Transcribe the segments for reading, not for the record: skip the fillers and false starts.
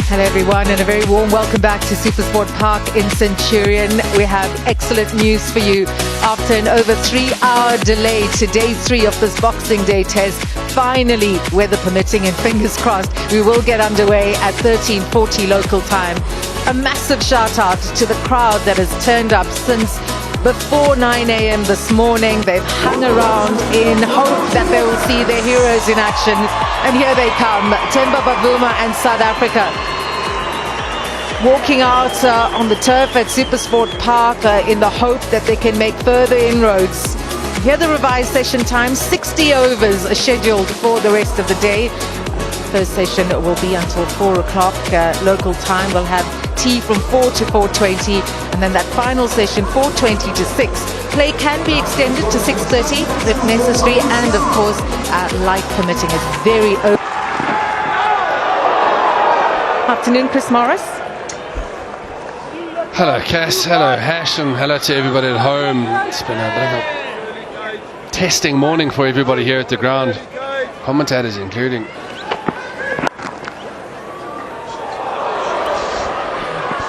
Hello everyone, and a very warm welcome back to Supersport Park in Centurion. We have excellent news for you. After an over 3-hour delay to day 3 of this Boxing Day test, finally, weather permitting and fingers crossed, we will get underway at 13:40 local time. A massive shout out to the crowd that has turned up since before 9 a.m. this morning. They've hung around in hope that they will see their heroes in action. And here they come, Themba Bavuma and South Africa. Walking out on the turf at Supersport Park in the hope that they can make further inroads. Here the revised session time, 60 overs are scheduled for the rest of the day. First session will be until 4 o'clock local time. We'll have tea from 4 to 4:20, and then that final session 4:20 to 6. Play can be extended to 6:30 if necessary, and of course light permitting. It's very open. Afternoon, Chris Morris. Hello Cass, hello Hash, and hello to everybody at home. It's been a bit of a testing morning for everybody here at the ground, commentators including.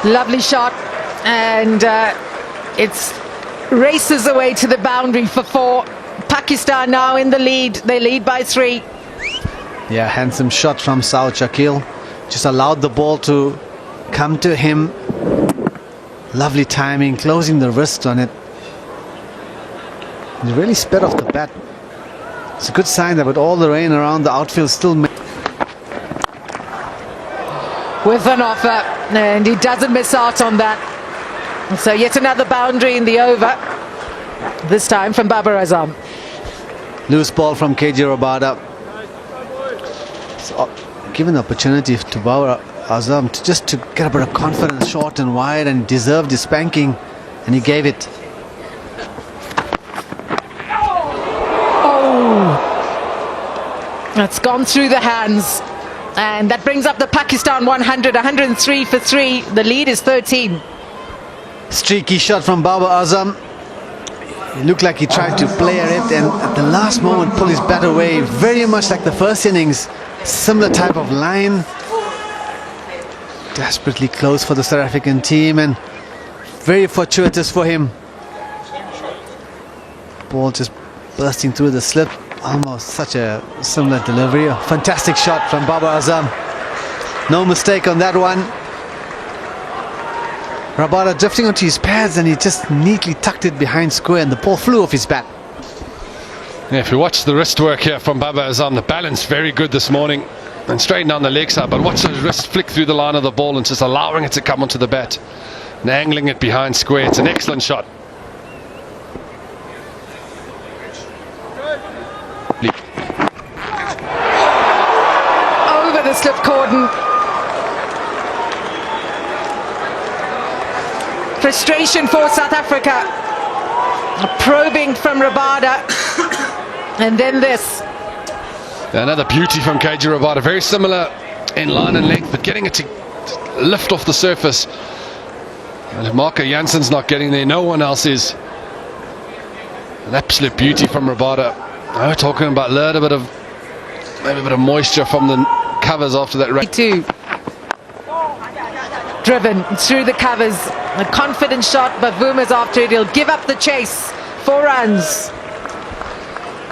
Lovely shot, and it's races away to the boundary for 4. Pakistan now in the lead. They lead by 3. Yeah, handsome shot from Saud Shakil. Just allowed the ball to come to him. Lovely timing, closing the wrist on it. He really sped off the bat. It's a good sign that with all the rain around, the outfield still with an offer, and he doesn't miss out on that. So yet another boundary in the over, this time from Babar Azam. Loose ball from KG Rabada. So, given the opportunity to Babar Azam to get a bit of confidence, short and wide, and deserved his spanking, and he gave it. Oh, that's gone through the hands. And that brings up the Pakistan 103 for 3. The lead is 13. Streaky shot from Babar Azam. It looked like he tried to play at it, and at the last moment pull his bat away. Very much like the first innings. Similar type of line. Desperately close for the South African team, and very fortuitous for him. Ball just bursting through the slip. Almost such a similar delivery. A fantastic shot from Babar Azam. No mistake on that one. Rabada drifting onto his pads, and he just neatly tucked it behind square, and the ball flew off his bat. Yeah, if you watch the wrist work here from Babar Azam, the balance very good this morning and straighten down the leg side, but watch those wrists flick through the line of the ball and just allowing it to come onto the bat and angling it behind square. It's an excellent shot. Over the slip cordon. Frustration for South Africa. Probing from Rabada. And then this. Another beauty from KG Rabada. Very similar in line and length, but getting it to lift off the surface. And if Marco Janssen's not getting there, no one else is. An absolute beauty from Rabada. We're talking about a little bit of, maybe a bit of moisture from the covers after that rain. 2. Driven through the covers. A confident shot, but Vuma's after it. He'll give up the chase. 4 runs.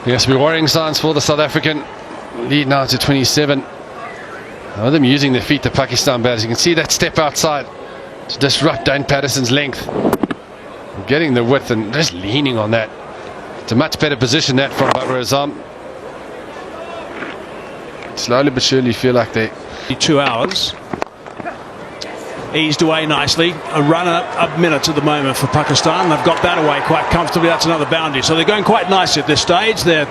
Yes, we're worrying signs for the South African lead now to 27. Now them using their feet, the Pakistan batters. You can see that step outside to disrupt Dane Patterson's length. Getting the width and just leaning on that. It's a much better position that from Babar Azam. Slowly but surely feel like they... 2 hours. Eased away nicely. A run a minute at the moment for Pakistan. They've got that away quite comfortably. That's another boundary. So they're going quite nicely at this stage. They're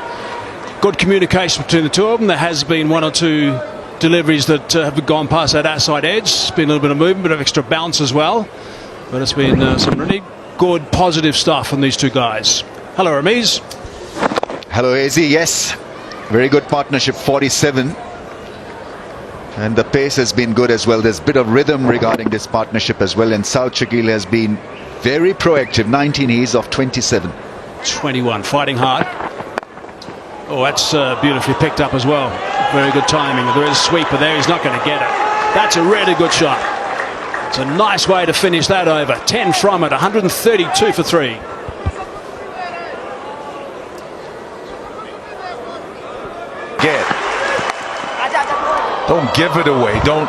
good communication between the two of them. There has been 1 or 2 deliveries that have gone past that outside edge. It's been a little bit of movement, a bit of extra bounce as well. But it's been some really good, positive stuff from these two guys. Hello, Ramiz. Hello, AZ. Yes, very good partnership, 47. And the pace has been good as well. There's a bit of rhythm regarding this partnership as well. And Saud Shakil has been very proactive. 19 he's off 27. 21, fighting hard. Oh, that's beautifully picked up as well. Very good timing. There is a sweeper there. He's not going to get it. That's a really good shot. It's a nice way to finish that over. 10 from it, 132 for 3. Don't give it away. Don't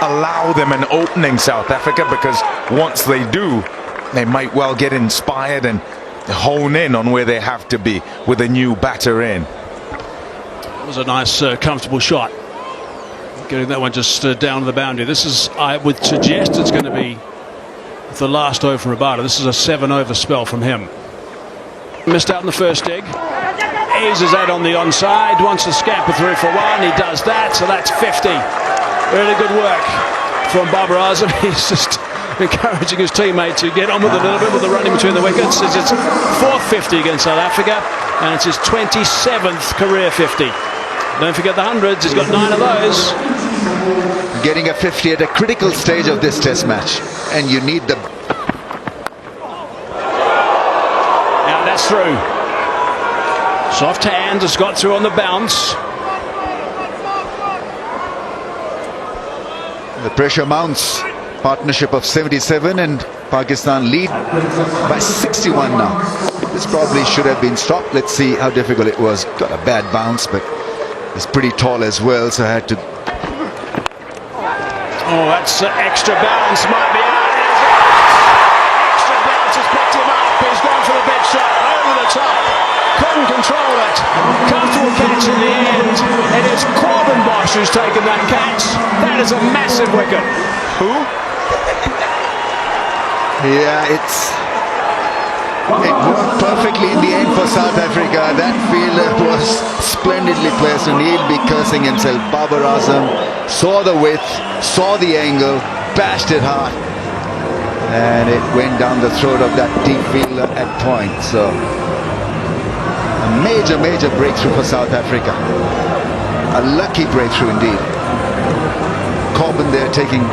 allow them an opening, South Africa, because once they do, they might well get inspired and hone in on where they have to be with a new batter in. That was a nice, comfortable shot. Getting that one just down to the boundary. This is, I would suggest, it's going to be the last over for Rabada. This is a 7-over spell from him. Missed out in the first dig. Eases that on the onside. Wants to scamper through for one. He does that, so that's 50. Really good work from Babar Azam. He's just encouraging his teammate to get on with it a little bit with the running between the wickets. It's his 4th 50 against South Africa, and it's his 27th career 50. Don't forget the hundreds. He's got 9 of those. Getting a 50 at a critical stage of this test match, and you need the... Now that's through. Soft hand has got through on the bounce. The pressure mounts. Partnership of 77, and Pakistan lead by 61 now. This probably should have been stopped. Let's see how difficult it was. Got a bad bounce, but he's pretty tall as well, so I had to... Oh, that's extra bounce. Might be out. Extra bounce has picked him up. He's gone for the big shot. Over the top. Couldn't control it. Comfortable catch in the end. It is Corbin Bosch who's taken that catch. That is a massive wicket. Who? Yeah, it worked perfectly in the end for South Africa. That fielder was splendidly placed, and he'll be cursing himself. Babar Azam saw the width, saw the angle, bashed it hard, and it went down the throat of that deep fielder at point. So a major breakthrough for South Africa. A lucky breakthrough indeed. Corbin there taking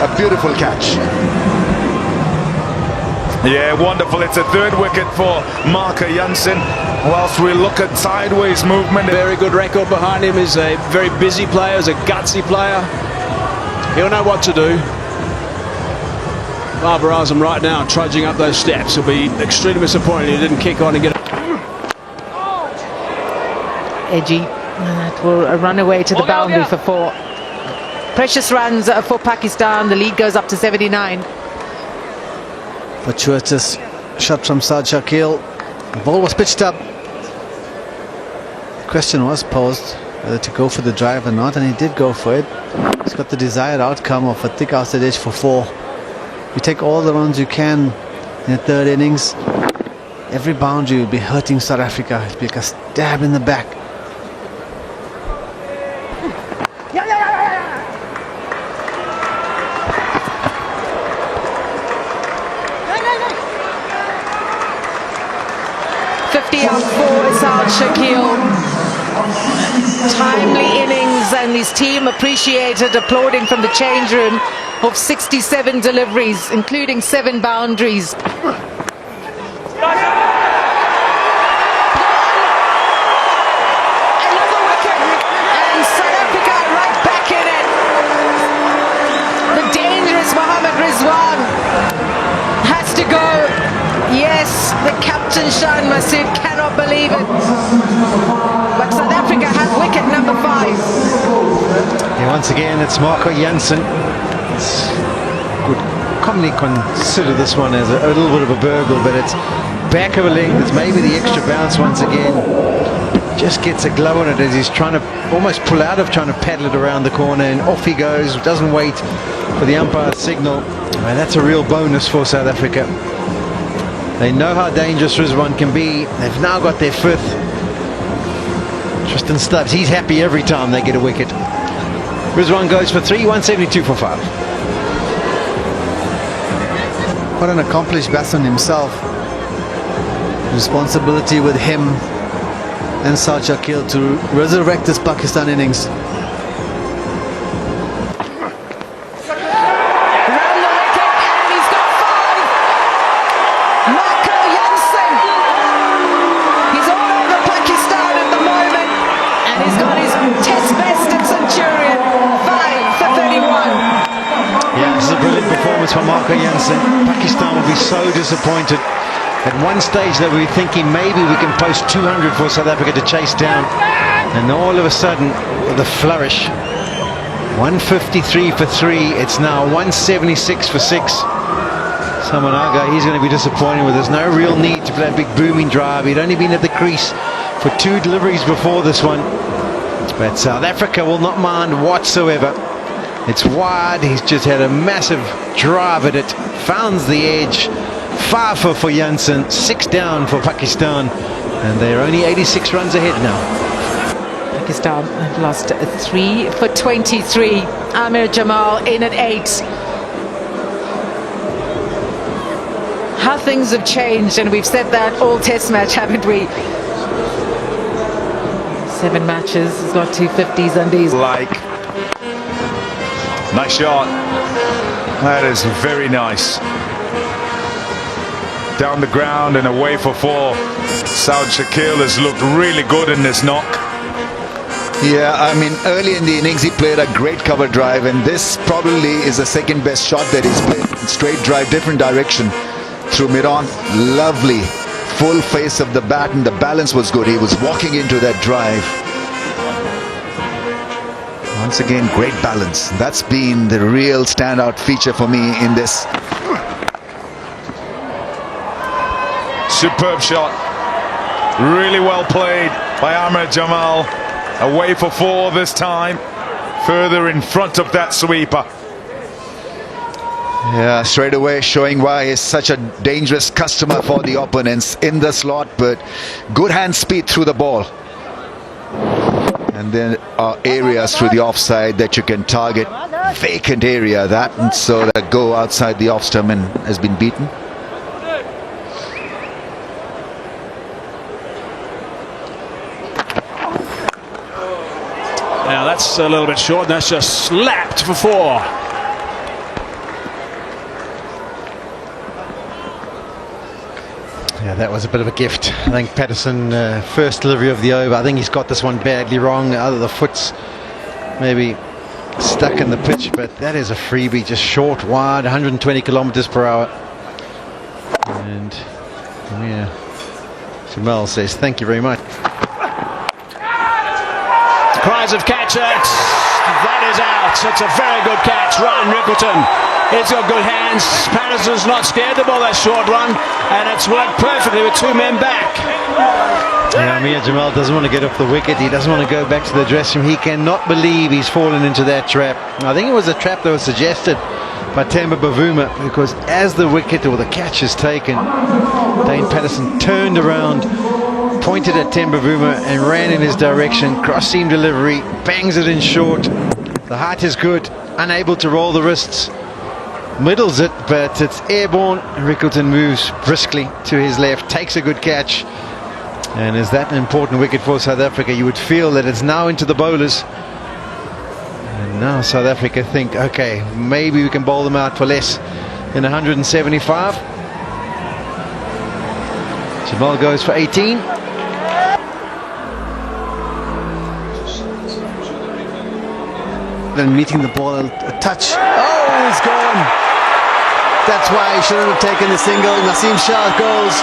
a beautiful catch. Yeah, wonderful. It's a 3rd wicket for Marco Jansen. Whilst we look at sideways movement. Very good record behind him. He's a very busy player, he's a gutsy player. He'll know what to do. Babar Azam right now trudging up those steps. He'll be extremely disappointed he didn't kick on and get it. Edgy. That will run away to the boundary for 4. Precious runs for Pakistan. The lead goes up to 79. Fortuitous shot from Saad Shakil. The ball was pitched up. The question was posed whether to go for the drive or not, and he did go for it. He's got the desired outcome of a thick outside edge for 4. You take all the runs you can in the 3rd innings. Every boundary will be hurting South Africa. It'll be like a stab in the back. Out for Saad Shakil. Timely innings, and his team appreciated, applauding from the change room, of 67 deliveries, including 7 boundaries. Another wicket, and South Africa right back in it. The dangerous Mohammad Rizwan has to go. Yes, the captain Shan Masood cannot believe it. But South Africa have wicket number 5. Yeah, once again, it's Marco Jansen. Could commonly consider this one as a little bit of a burgle, but it's back of a leg. It's maybe the extra bounce once again. Just gets a glove on it as he's trying to almost pull out of trying to paddle it around the corner, and off he goes. Doesn't wait for the umpire's signal. And that's a real bonus for South Africa. They know how dangerous Rizwan can be. They've now got their 5th. Tristan Stubbs, he's happy every time they get a wicket. Rizwan goes for 3, 172 for 5. What an accomplished batsman himself. Responsibility with him and Saad Shakil to resurrect this Pakistan innings. He's all over Pakistan at the moment, and he's got his test best at Centurion. performance from Marco Jansen, Pakistan will be so disappointed. At one stage they were thinking maybe we can post 200 for South Africa to chase down, and all of a sudden with a flourish, 153 for 3, it's now 176 for 6. Samanaga, he's going to be disappointed with there's no real need to play a big booming drive. He'd only been at the crease for 2 deliveries before this one, but South Africa will not mind whatsoever. It's wide, he's just had a massive drive at it, founds the edge. 5 for Jansen, 6 down for Pakistan, and they're only 86 runs ahead now. Pakistan have lost 3 for 23. Amir Jamal in at 8. How things have changed, and we've said that all test match, haven't we? 7 matches, he's got 2 50s undies. Nice shot. That is very nice. Down the ground and away for 4. Saud Shakil has looked really good in this knock. Yeah, I mean, early in the innings he played a great cover drive, and this probably is the second best shot that he's played. Straight drive, different direction through mid-on. Lovely full face of the bat, and the balance was good. He was walking into that drive. Once again, great balance. That's been the real standout feature for me in this. Superb shot. Really well played by Amir Jamal. Away for 4 this time. Further in front of that sweeper. Yeah, straight away showing why he's such a dangerous customer for the opponents in the slot, but good hand speed through the ball. And then areas through the offside that you can target. Vacant area that, and so that go outside the off stump and has been beaten. Now that's a little bit short, and that's just slapped for 4. Yeah, that was a bit of a gift. I think Patterson, first delivery of the over, I think he's got this one badly wrong. Either the foot's maybe stuck in the pitch, but that is a freebie, just short, wide, 120 kilometers per hour. And yeah, Jamal says thank you very much. Cries of catch it. That is out. It's a very good catch. Ryan Rickleton. He's got good hands. Patterson's not scared to ball that short run, and it's worked perfectly with 2 men back. Yeah, Amir Jamal doesn't want to get off the wicket. He doesn't want to go back to the dressing room. He cannot believe he's fallen into that trap. I think it was a trap that was suggested by Temba Bavuma, because as the wicket or the catch is taken, Dane Patterson turned around, pointed at Temba Bavuma and ran in his direction. Cross seam delivery, bangs it in short. The height is good, unable to roll the wrists. Middles it, but it's airborne. Rickleton moves briskly to his left, takes a good catch. And is that an important wicket for South Africa? You would feel that it's now into the bowlers. And now South Africa think, okay, maybe we can bowl them out for less than 175. Jamal goes for 18. Then meeting the ball a touch. Oh, he's gone. That's why he shouldn't have taken the single. Naseem Shah goes.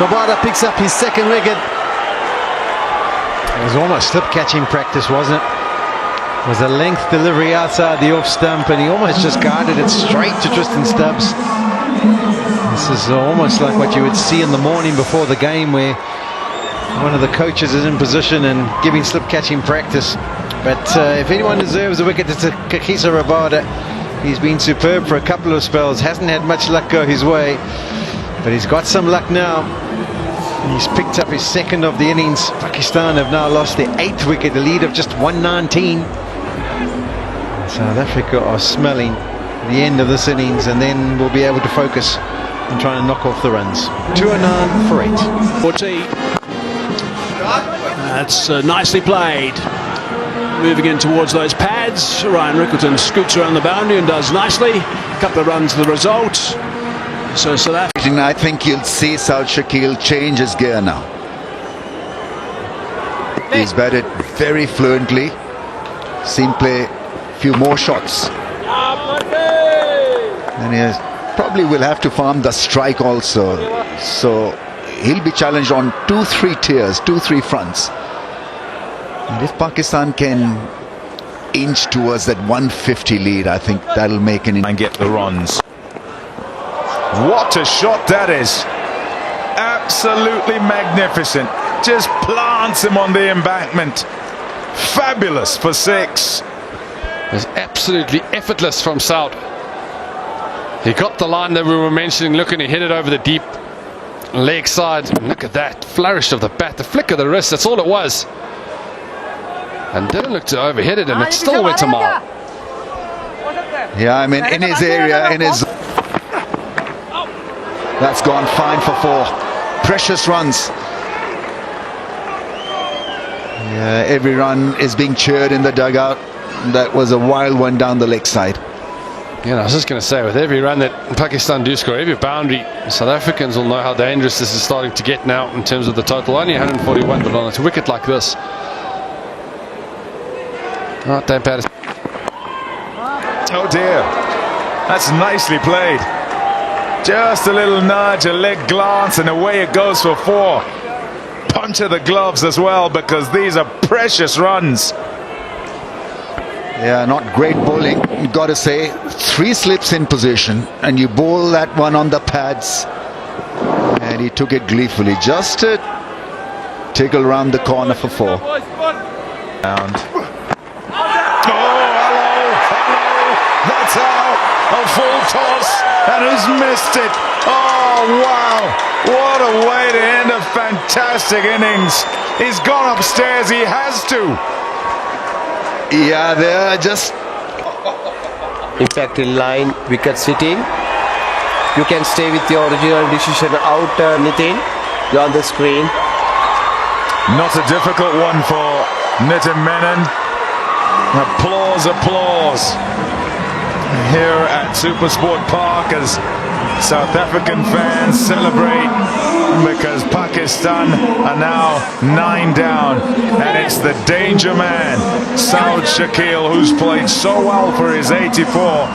Rabada picks up his 2nd wicket. It was almost slip catching practice, wasn't it? It was a length delivery outside the off stump, and he almost just guided it straight to Tristan Stubbs. This is almost like what you would see in the morning before the game, where one of the coaches is in position and giving slip catching practice. But if anyone deserves a wicket, it's Kagiso Rabada. He's been superb for a couple of spells, hasn't had much luck go his way, but he's got some luck now. He's picked up his 2nd of the innings. Pakistan have now lost their 8th wicket, a lead of just 119. South Africa are smelling the end of this innings, and then we'll be able to focus on trying to knock off the runs. 209 for 8. 40. That's nicely played. Moving in towards those pads. Ryan Rickleton scoots around the boundary and does nicely. A couple of runs to the result. So South Africa. I think you'll see Saud Shakil change his gear now. He's batted very fluently. Seen play a few more shots. And he probably will have to farm the strike also. So he'll be challenged on 2-3 tiers, 2-3 fronts. And if Pakistan can inch towards that 150 lead, I think that'll make an... And get the runs. What a shot that is. Absolutely magnificent. Just plants him on the embankment. Fabulous for 6. It was absolutely effortless from Saud. He got the line that we were mentioning. Look, and he hit it over the deep leg side. Look at that flourish of the bat, the flick of the wrist. That's all it was. And didn't look to overhit it, and it still went to mark. Yeah, I mean, in his area, in his... That's gone fine for 4. Precious runs. Yeah, every run is being cheered in the dugout. That was a wild one down the leg side. Yeah, I was just going to say, with every run that Pakistan do score, every boundary, South Africans will know how dangerous this is starting to get now in terms of the total. Only 141, but on a wicket like this. Oh, Dan Patterson. Oh dear. That's nicely played. Just a little nudge, a leg glance, and away it goes for 4. Punch of the gloves as well, because these are precious runs. Yeah, not great bowling, got to say. 3 slips in position, and you bowl that one on the pads. And he took it gleefully, just to tickle around the corner for 4. And that's out. A full toss, and who's missed it? Oh wow, what a way to end a fantastic innings. He's gone upstairs, he has to. Yeah, they're just... Impact in line, wicket sitting. You can stay with your original decision out, Nitin. You're on the screen. Not a difficult one for Nitin Menon. Applause, applause here at Supersport Park as South African fans celebrate, because Pakistan are now 9 down, and it's the danger man, Saud Shakeel, who's played so well for his 84.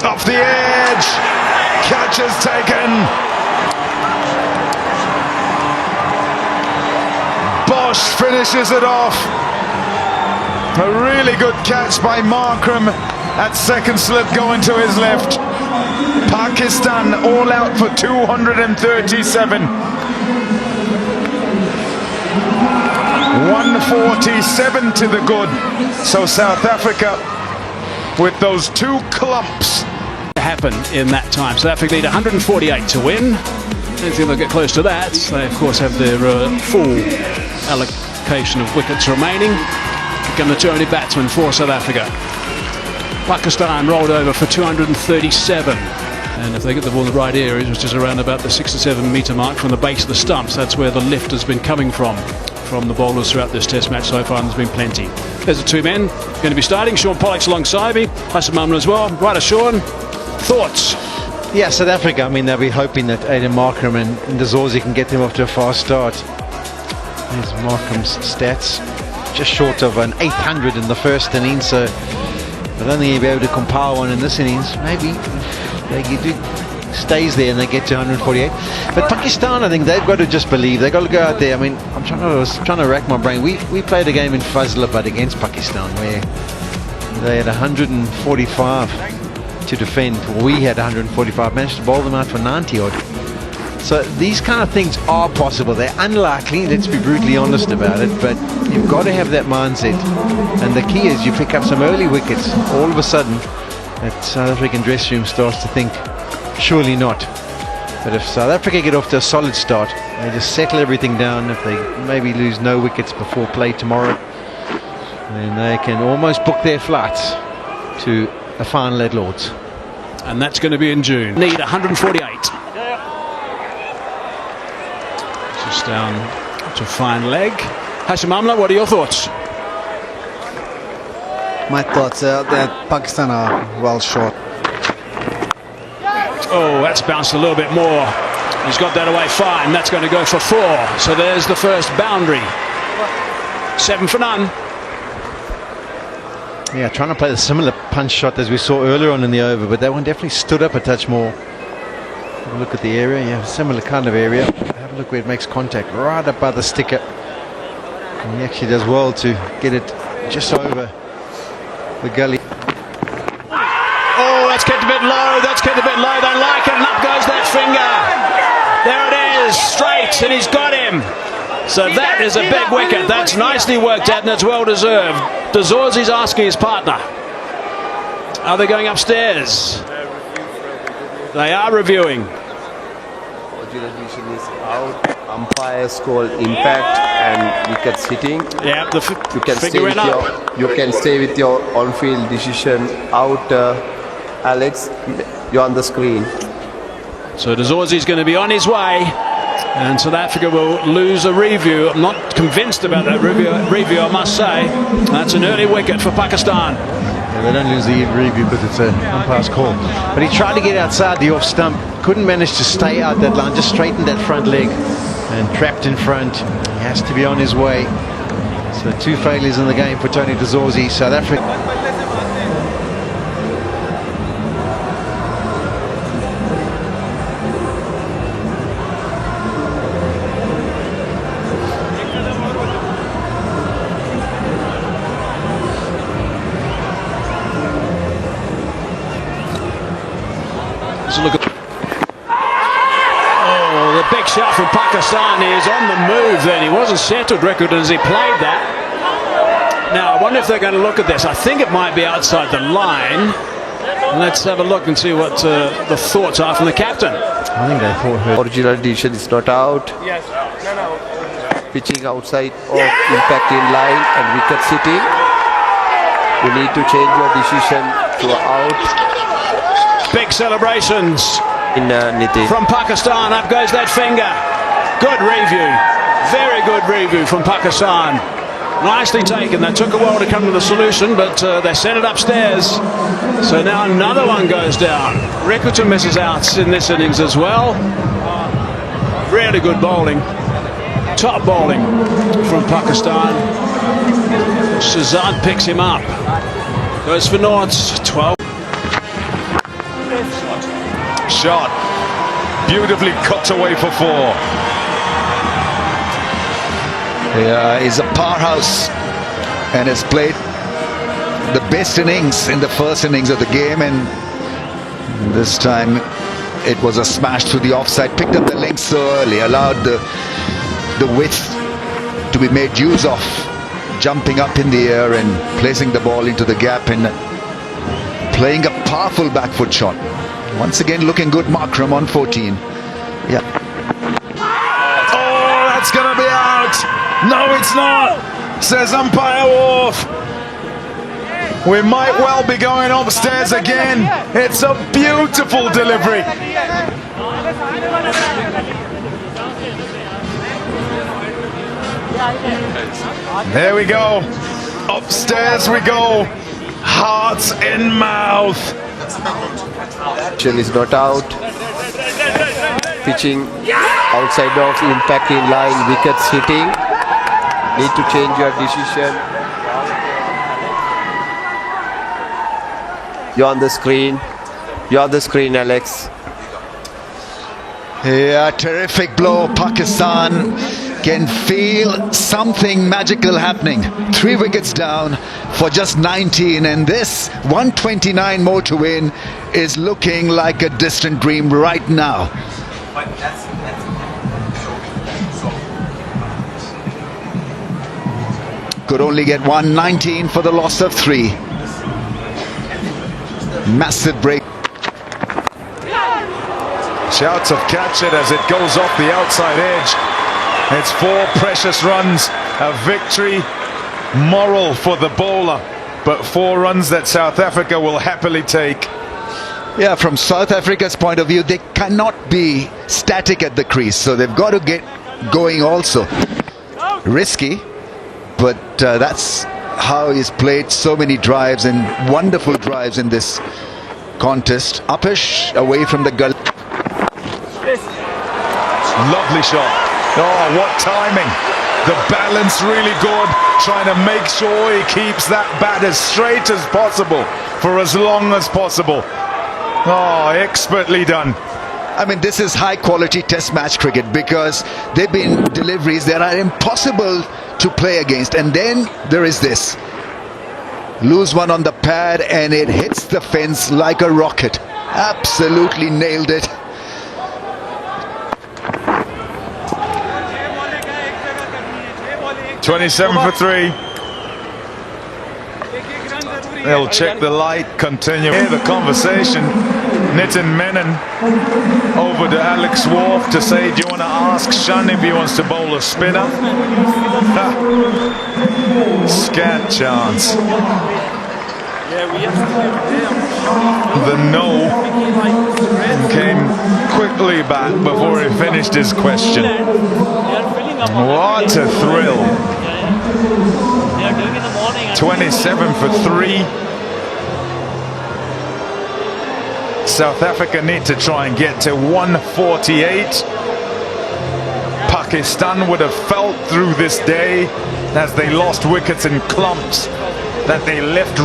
Off the edge, catch is taken. Bosch finishes it off. A really good catch by Markram at second slip going to his left. Pakistan all out for 237. 147 to the good. So South Africa with those 2 clumps. Happen in that time. South Africa need 148 to win. I don't think they'll get close to that. They, of course, have their full allocation of wickets remaining. Become the 2 only batsmen for South Africa. Pakistan rolled over for 237. And if they get the ball in the right areas, which is around about the 6 to 7 metre mark from the base of the stumps, that's where the lift has been coming from the bowlers throughout this test match so far, and there's been plenty. There's the 2 men going to be starting. Sean Pollock's alongside me. Hassan Mamla as well. Right, Sean, thoughts? Yeah, South Africa, I mean, they'll be hoping that Aiden Markram and Ndazorzi can get them off to a fast start. There's Markram's stats. Just short of an 800 in the first innings, so I don't think he'll be able to compile one in this innings. Maybe if he stays there and they get to 148. But Pakistan, I think they've got to just believe. They've got to go out there. I mean, I was trying to rack my brain. We played a game in Fazlabad against Pakistan where they had 145 to defend. We had 145, managed to bowl them out for 90 odd. So these kind of things are possible. They're unlikely, let's be brutally honest about it, but you've got to have that mindset. And the key is you pick up some early wickets. All of a sudden, that South African dressing room starts to think, surely not. But if South Africa get off to a solid start, they just settle everything down. If they maybe lose no wickets before play tomorrow, then they can almost book their flights to the final at Lords. And that's going to be in June. Need 148. Just down to fine leg. Hashim Amla, what are your thoughts? My thoughts are that Pakistan are well short. Oh, that's bounced a little bit more. He's got that away fine. That's going to go for 4. So there's the first boundary. 7 for none. Yeah, trying to play the similar punch shot as we saw earlier on in the over, but that one definitely stood up a touch more. Have a look at the area. Yeah, similar kind of area. Have a look where it makes contact, right up by the sticker. And he actually does well to get it just over the gully. Oh, that's kept a bit low. That's kept a bit low. Don't like it. And up goes that finger. There it is. Straight. And he's got him. So that is a big wicket. That's nicely worked out and it's well deserved. De Zorzi's asking his partner. Are they going upstairs? They are reviewing. Original decision is out. Umpires call impact and wickets hitting. Yeah, You can stay figure with it up. you can stay with your on-field decision out. Alex, you're on the screen. So De Zorzi's going to be on his way. And South Africa will lose a review. I'm not convinced about that review, I must say. That's an early wicket for Pakistan. Yeah, they don't lose the review because it's an umpire's call. But he tried to get outside the off stump, couldn't manage to stay out that line, just straightened that front leg and trapped in front. He has to be on his way. So 2 failures in the game for Tony De Zorzi. South Africa. Look at the big shot from Pakistan. He is on the move then. He wasn't settled record as he played that. Now I wonder if they're going to look at this. I think it might be outside the line. Let's have a look and see what the thoughts are from the captain. I think they thought her. Original decision is not out. Pitching outside of impact in line and wicket sitting. You need to change your decision to out. Big celebrations In Nitin. from Pakistan. Up goes that finger. Good review. Very good review from Pakistan. Nicely taken. That took a while to come to the solution, but they sent it upstairs. So now another one goes down. Rickerton misses out in this innings as well. Really good bowling. Top bowling from Pakistan. Shazad picks him up. Goes for noughts. 12. Shot. Beautifully cut away for 4. Yeah, he's a powerhouse and has played the best innings in the first innings of the game, and this time it was a smash through the offside. Picked up the length so early, allowed the width to be made use of, jumping up in the air and placing the ball into the gap and playing a powerful back foot shot. Once again looking good, Markram on 14. Yeah. Oh, that's going to be out. No, it's not, says umpire Wolf. We might well be going upstairs again. It's a beautiful delivery. There we go. Upstairs we go. Hearts in mouth. Decision is not out. Pitching outside of impact in line, wickets hitting. Need to change your decision. You're on the screen. You're on the screen, Alex. Yeah, terrific blow. Pakistan can feel something magical happening. 3 wickets down for just 19, and this 129 more to win is looking like a distant dream right now. Could only get 119 for the loss of 3. Massive break. Shouts of catch it as it goes off the outside edge. It's 4 precious runs, a victory, moral for the bowler, but 4 runs that South Africa will happily take. Yeah, from South Africa's point of view, they cannot be static at the crease, so they've got to get going also. Risky, but that's how he's played so many drives and wonderful drives in this contest. Uppish away from the gully. Lovely shot. Oh, what timing. The balance really good, trying to make sure he keeps that bat as straight as possible for as long as possible. Oh, expertly done. I mean, this is high quality test match cricket because they've been deliveries that are impossible to play against, and then there is this. Lose one on the pad and it hits the fence like a rocket. Absolutely nailed it. "27 for 3. They'll check the light, continue. Hear the conversation. Nitin Menon over to Alex Wharf to say, do you want to ask Shan if he wants to bowl a spinner? Scant chance. The no came quickly back before he finished his question. What a thrill. 27 for 3. South Africa need to try and get to 148. Pakistan would have felt through this day as they lost wickets in clumps that they left